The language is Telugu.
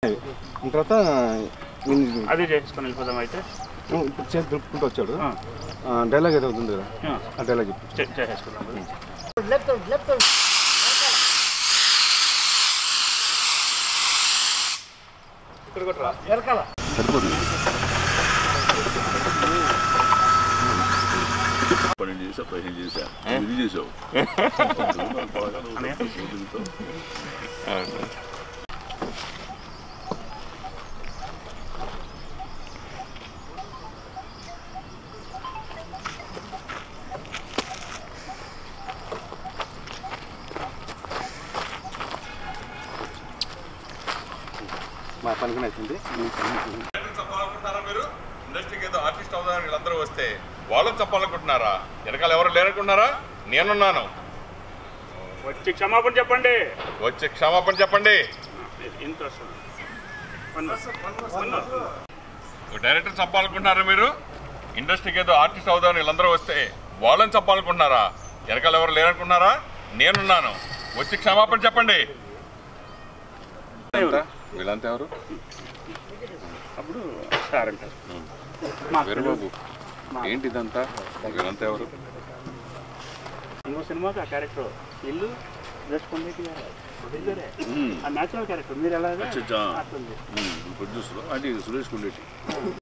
తర్వాత అదే చేసుకొని వెళ్ళిపోదాం. అయితే ఇప్పుడు చేసి దులుపుకుంటూ వచ్చాడు. డైలాగ్ ఏదో ఉంది కదా, ఆ డైలాగ్ చేసేసుకుందాం. సరిపోతుంది. 12 చేసా 15 చేసా ఇది చేసావు. మా పనికి అవుతుంది. చెప్పాలనుకుంటున్నారా మీరు? ఇండస్ట్రీకి ఏదో ఆర్టిస్ట్ అవుదామని వీళ్ళందరూ వస్తే వాళ్ళని చెప్పాలనుకుంటున్నారా? వెనకాల ఎవరు లేరనుకుంటున్నారా? నేనున్నాను. వచ్చి క్షమాపణ చెప్పండి. వచ్చి క్షమాపణ చెప్పండి. డైరెక్టర్ చెప్పాలనుకుంటున్నారా మీరు? ఇండస్ట్రీకి ఏదో ఆర్టిస్ట్ అవుదామని వీళ్ళందరూ వస్తే వాళ్ళని చెప్పాలనుకుంటున్నారా? వెనకాల ఎవరు లేరనుకుంటున్నారా? నేనున్నాను. వచ్చి క్షమాపణ చెప్పండి. వీళ్ళంతా ఎవరు? అప్పుడు సార్ అంటారు. వీరబాబు ఏంటి ఇదంతా? వీళ్ళంతా ఎవరు? ఇంకో సినిమాకి ఆ క్యారెక్టర్ ఇల్లు జస్ట్ ప్రొడ్యూసరే, ఆ న్యాచురల్ క్యారెక్టర్. మీరు ఎలా ప్రొడ్యూసర్ అంటే సురేష్ కుండేటి.